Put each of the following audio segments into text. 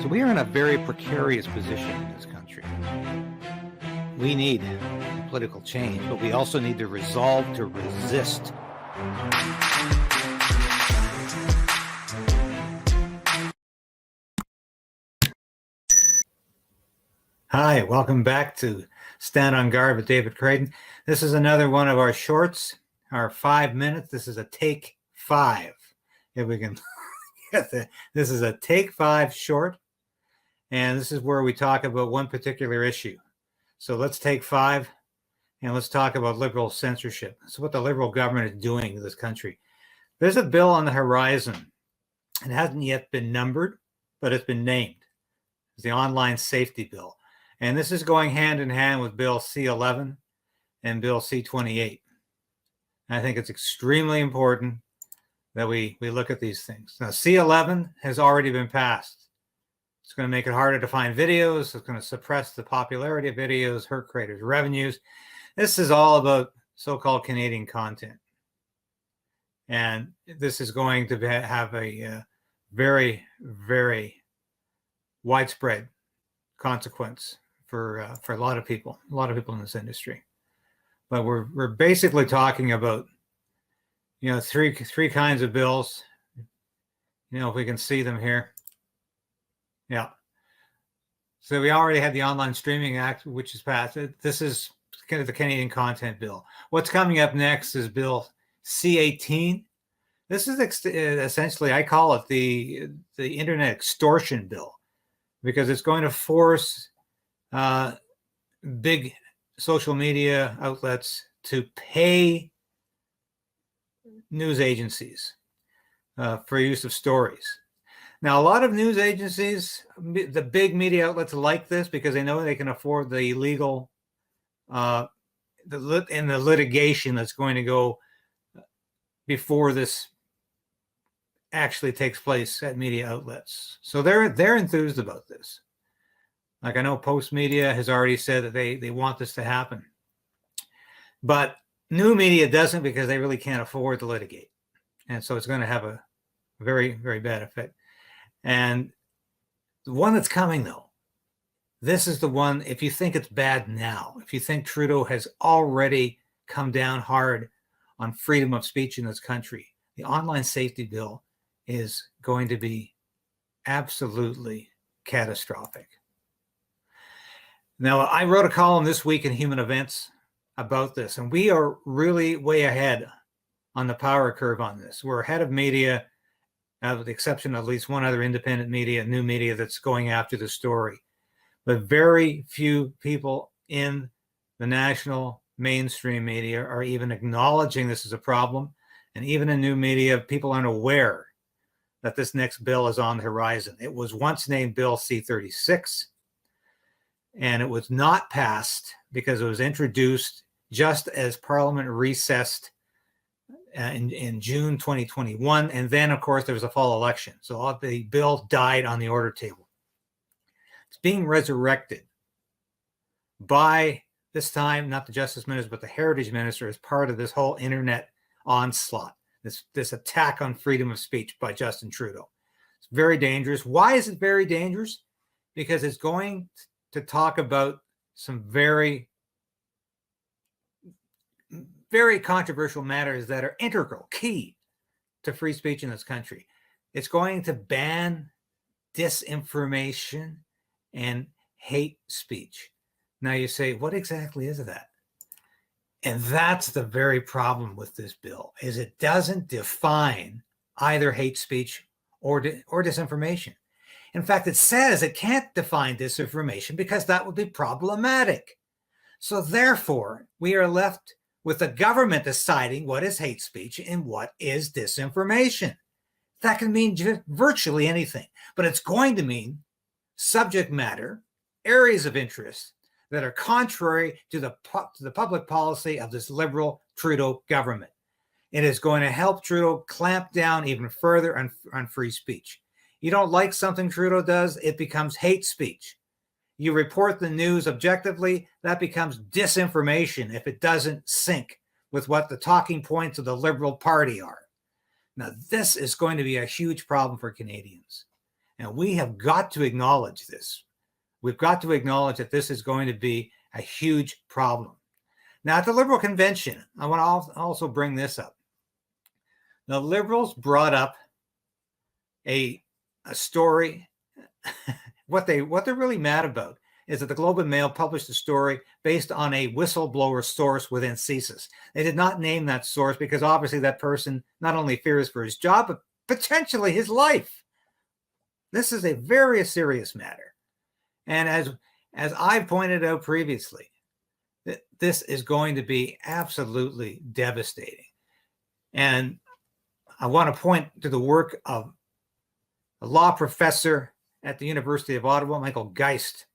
So we are in a very precarious position in this country. We need political change, but we also need the resolve to resist. Hi, welcome back to Stand on Guard with David Krayden. This is another one of our shorts, our 5 minutes. This is a take 5. If we can get that. This is a take 5 short, and this is where we talk about one particular issue. So let's take 5 and let's talk about liberal censorship. That's what the liberal government is doing in this country. There's a bill on the horizon. It hasn't yet been numbered, but it's been named. It's the Online Safety Bill. And this is going hand in hand with Bill C-11 and Bill C-28. I think it's extremely important that we look at these things. Now, C-11 has already been passed. It's going to make it harder to find videos. It's going to suppress the popularity of videos, hurt creators' revenues. This is all about so-called Canadian content. And this is going to have a very, very widespread consequence for a lot of people in this industry. But we're basically talking about, three kinds of bills. If we can see them here. Yeah. So we already had the Online Streaming Act, which is passed. This is kind of the Canadian Content Bill. What's coming up next is Bill C-18. This is essentially, I call it the Internet Extortion Bill, because it's going to force big social media outlets to pay news agencies for use of stories. Now, a lot of news agencies, the big media outlets, like this because they know they can afford the legal the litigation that's going to go before this actually takes place at media outlets. So they're enthused about this. Like, I know Post Media has already said that they want this to happen. But new media doesn't, because they really can't afford to litigate. And so it's going to have a very, very bad effect. And the one that's coming, though, this is the one, if you think it's bad now, if you think Trudeau has already come down hard on freedom of speech in this country, the Online Safety Bill is going to be absolutely catastrophic. Now, I wrote a column this week in Human Events about this, and we are really way ahead on the power curve on this. We're ahead of media, with the exception of at least one other independent media, new media that's going after the story. But very few people in the national mainstream media are even acknowledging this as a problem. And even in new media, people aren't aware that this next bill is on the horizon. It was once named Bill C-36. And it was not passed because it was introduced just as Parliament recessed in June 2021. And then, of course, there was a fall election. So the bill died on the order table. It's being resurrected by, this time, not the Justice Minister, but the Heritage Minister, as part of this whole internet onslaught, this attack on freedom of speech by Justin Trudeau. It's very dangerous. Why is it very dangerous? Because it's going to talk about some very, very controversial matters that are integral, key to free speech in this country. It's going to ban disinformation and hate speech. Now you say, what exactly is that? And that's the very problem with this bill, is it doesn't define either hate speech or disinformation. In fact, it says it can't define disinformation because that would be problematic. So therefore, we are left with the government deciding what is hate speech and what is disinformation. That can mean virtually anything, but it's going to mean subject matter, areas of interest that are contrary to the public policy of this liberal Trudeau government. It is going to help Trudeau clamp down even further on free speech. You don't like something Trudeau does, it becomes hate speech. You report the news objectively, that becomes disinformation if it doesn't sync with what the talking points of the Liberal Party are. Now, this is going to be a huge problem for Canadians. And we have got to acknowledge this. We've got to acknowledge that this is going to be a huge problem. Now, at the Liberal convention, I want to also bring this up. The Liberals brought up a story. What they're really mad about is that the Globe and Mail published a story based on a whistleblower source within CSIS. They did not name that source because obviously that person not only fears for his job, but potentially his life. This is a very serious matter. And as I pointed out previously, this is going to be absolutely devastating. And I want to point to the work of a law professor at the University of Ottawa, Michael Geist,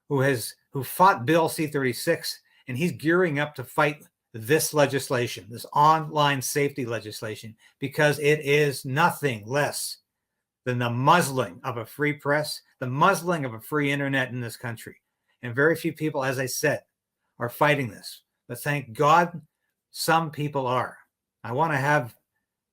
who fought Bill C-36, and he's gearing up to fight this legislation, this online safety legislation, because it is nothing less than the muzzling of a free press, the muzzling of a free internet in this country. And very few people, as I said, are fighting this. But thank God, some people are. I want to have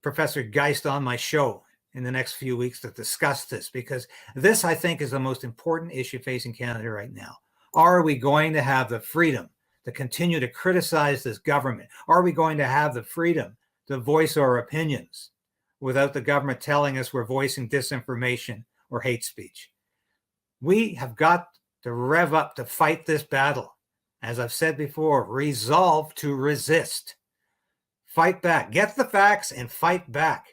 Professor Geist on my show in the next few weeks to discuss this, because this, I think, is the most important issue facing Canada right now. Are we going to have the freedom to continue to criticize this government? Are we going to have the freedom to voice our opinions without the government telling us we're voicing disinformation or hate speech? We have got to rev up to fight this battle. As I've said before, resolve to resist. Fight back. Get the facts and fight back.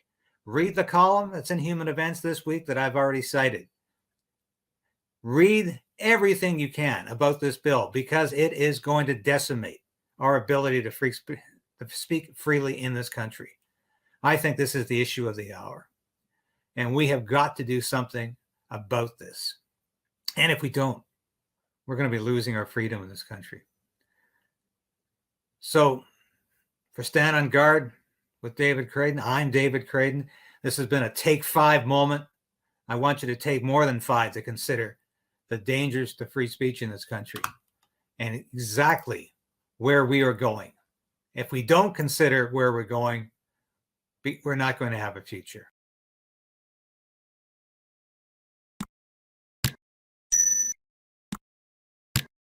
Read the column that's in Human Events this week that I've already cited. Read everything you can about this bill, because it is going to decimate our ability to speak freely in this country. I think this is the issue of the hour. And we have got to do something about this. And if we don't, we're going to be losing our freedom in this country. So, for Stand on Guard with David Krayden, I'm David Krayden. This has been a take 5 moment. I want you to take more than 5 to consider the dangers to free speech in this country and exactly where we are going. If we don't consider where we're going, we're not going to have a future.